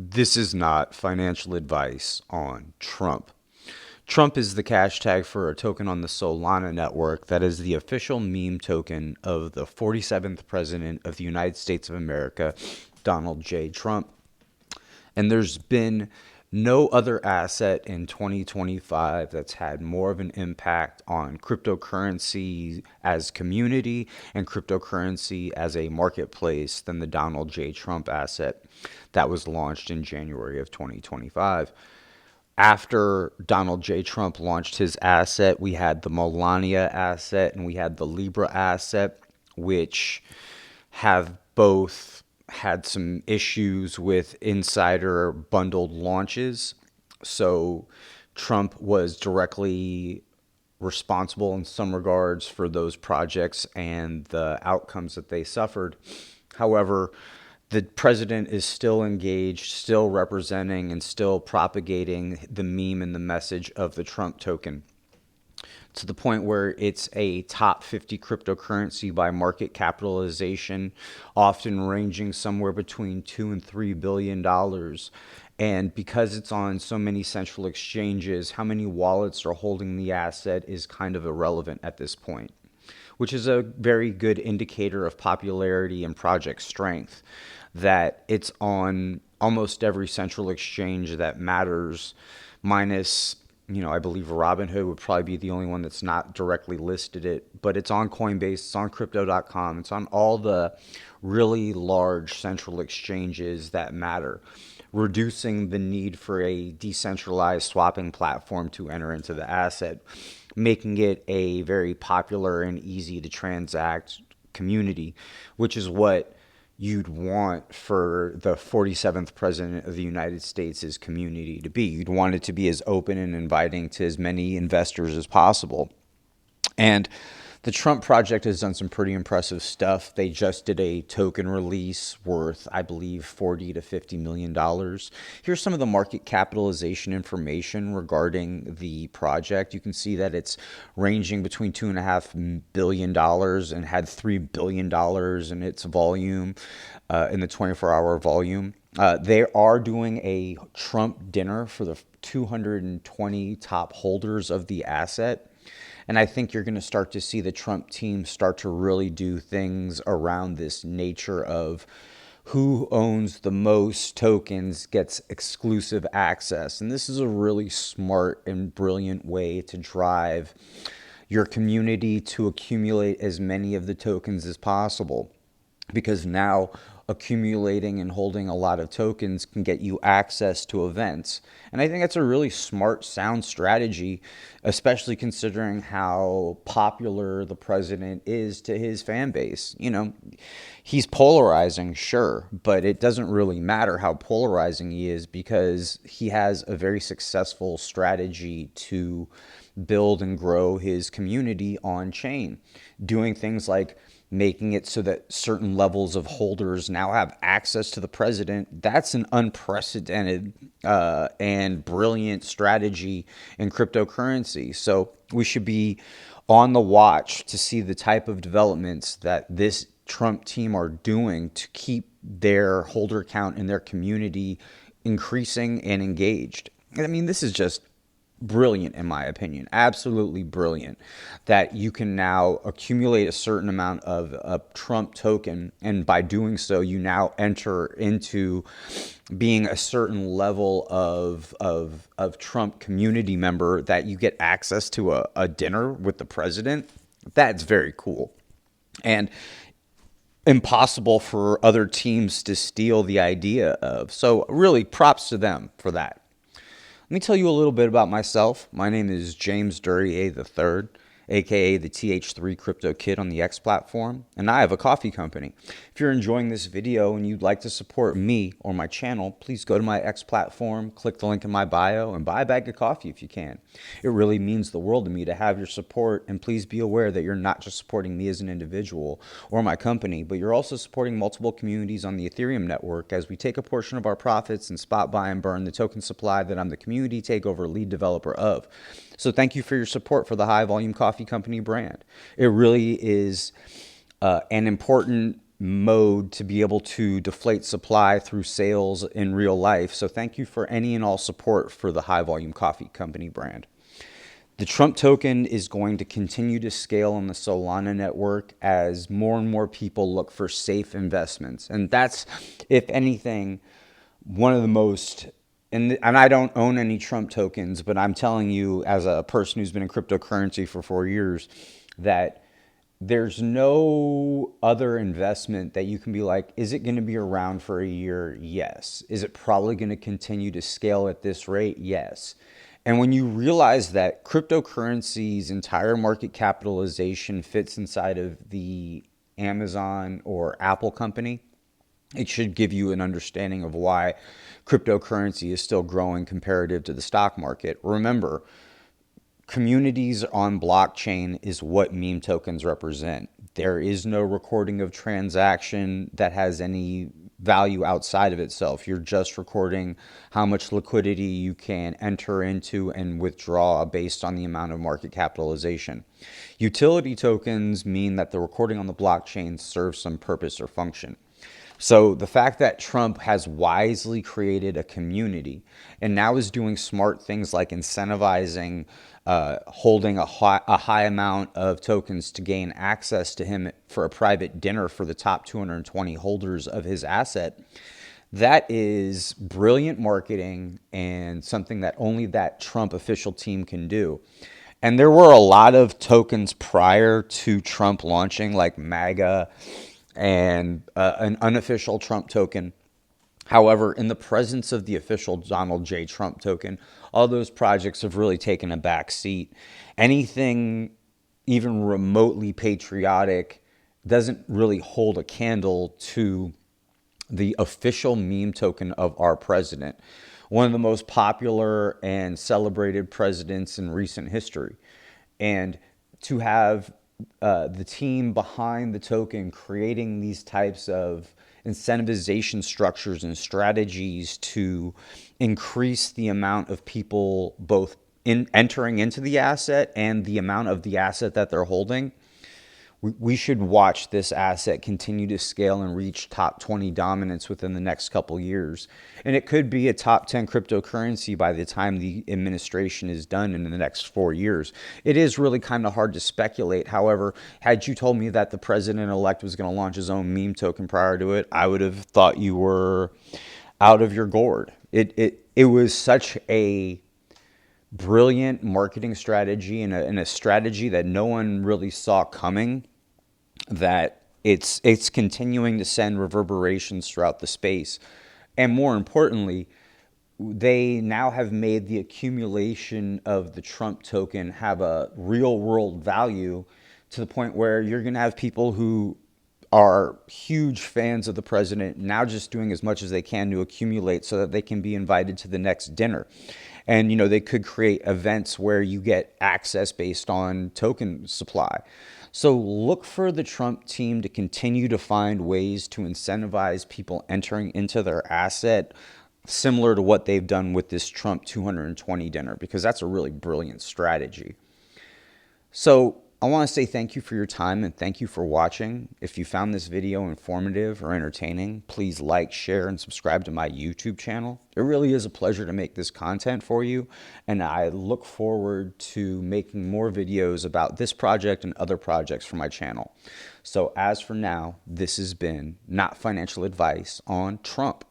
This is not financial advice on Trump. Trump is the cash tag for a token on the Solana network that is the official meme token of the 47th President of the United States of America, Donald J. Trump. And there's been no other asset in 2025 that's had more of an impact on cryptocurrency as community and cryptocurrency as a marketplace than the Donald J. Trump asset that was launched in January of 2025. After Donald J. Trump launched his asset, we had the Melania asset and we had the Libra asset, which have both had some issues with insider bundled launches. So Trump was directly responsible in some regards for those projects and the outcomes that they suffered. However, the president is still engaged, still representing, and still propagating the meme and the message of the Trump token to the point where it's a top 50 cryptocurrency by market capitalization, often ranging somewhere between $2 and $3 billion. And because it's on so many central exchanges, how many wallets are holding the asset is kind of irrelevant at this point, which is a very good indicator of popularity and project strength, that it's on almost every central exchange that matters, minus, I believe Robinhood would probably be the only one that's not directly listed it, but it's on Coinbase, it's on crypto.com, it's on all the really large central exchanges that matter, reducing the need for a decentralized swapping platform to enter into the asset, making it a very popular and easy to transact community, which is what you'd want for the 47th president of the United States' community to be. You'd want it to be as open and inviting to as many investors as possible. And the Trump project has done some pretty impressive stuff. They just did a token release worth, I believe, $40 to $50 million. Here's some of the market capitalization information regarding the project. You can see that it's ranging between $2.5 billion and had $3 billion in its volume, in the 24-hour volume. They are doing a Trump dinner for the 220 top holders of the asset. And I think you're going to start to see the Trump team start to really do things around this nature of who owns the most tokens gets exclusive access. And this is a really smart and brilliant way to drive your community to accumulate as many of the tokens as possible, because now accumulating and holding a lot of tokens can get you access to events. And I think that's a really smart, sound strategy, especially considering how popular the president is to his fan base. He's polarizing, sure, but it doesn't really matter how polarizing he is, because he has a very successful strategy to build and grow his community on chain, doing things like making it so that certain levels of holders now have access to the president. That's an unprecedented and brilliant strategy in cryptocurrency. So we should be on the watch to see the type of developments that this Trump team are doing to keep their holder count in their community increasing and engaged. I mean, this is just brilliant, in my opinion, absolutely brilliant, that you can now accumulate a certain amount of a Trump token, and by doing so you now enter into being a certain level of Trump community member, that you get access to a dinner with the president. That's very cool, and impossible for other teams to steal the idea of. So really props to them for that. Let me tell you a little bit about myself. My name is James Duryea III, aka the TH3 Crypto Kid on the X platform, and I have a coffee company. If you're enjoying this video and you'd like to support me or my channel, please go to my X platform, click the link in my bio, and buy a bag of coffee if you can. It really means the world to me to have your support, and please be aware that you're not just supporting me as an individual or my company, but you're also supporting multiple communities on the Ethereum network, as we take a portion of our profits and spot buy and burn the token supply that I'm the community takeover lead developer of. So thank you for your support for the High Volume Coffee Company brand. It really is an important mode to be able to deflate supply through sales in real life. So thank you for any and all support for the High Volume Coffee Company brand. The Trump token is going to continue to scale on the Solana network as more and more people look for safe investments. And that's, if anything, one of the most, and I don't own any Trump tokens, but I'm telling you as a person who's been in cryptocurrency for 4 years that there's no other investment that you can be like, is it going to be around for a year? Yes. Is it probably going to continue to scale at this rate? Yes. And when you realize that cryptocurrency's entire market capitalization fits inside of the Amazon or Apple company, it should give you an understanding of why cryptocurrency is still growing comparative to the stock market. Remember, communities on blockchain is what meme tokens represent. There is no recording of transaction that has any value outside of itself. You're just recording how much liquidity you can enter into and withdraw based on the amount of market capitalization. Utility tokens mean that the recording on the blockchain serves some purpose or function. So the fact that Trump has wisely created a community and now is doing smart things like incentivizing holding a high amount of tokens to gain access to him for a private dinner for the top 220 holders of his asset, that is brilliant marketing and something that only that Trump official team can do. And there were a lot of tokens prior to Trump launching, like MAGA and an unofficial Trump token. However, in the presence of the official Donald J. Trump token, all those projects have really taken a back seat. Anything even remotely patriotic doesn't really hold a candle to the official meme token of our president, one of the most popular and celebrated presidents in recent history. And to have the team behind the token creating these types of incentivization structures and strategies to increase the amount of people both entering into the asset and the amount of the asset that they're holding, we should watch this asset continue to scale and reach top 20 dominance within the next couple years. And it could be a top 10 cryptocurrency by the time the administration is done in the next 4 years. It is really kind of hard to speculate. However, had you told me that the president-elect was going to launch his own meme token prior to it, I would have thought you were out of your gourd. It was such a brilliant marketing strategy and a strategy that no one really saw coming, that it's continuing to send reverberations throughout the space. And more importantly, they now have made the accumulation of the Trump token have a real world value to the point where you're going to have people who are huge fans of the president now just doing as much as they can to accumulate so that they can be invited to the next dinner. And, they could create events where you get access based on token supply. So look for the Trump team to continue to find ways to incentivize people entering into their asset, similar to what they've done with this Trump 220 dinner, because that's a really brilliant strategy. So I want to say thank you for your time and thank you for watching. If you found this video informative or entertaining, please like, share, and subscribe to my YouTube channel. It really is a pleasure to make this content for you, and I look forward to making more videos about this project and other projects for my channel. So as for now, this has been Not Financial Advice on Trump.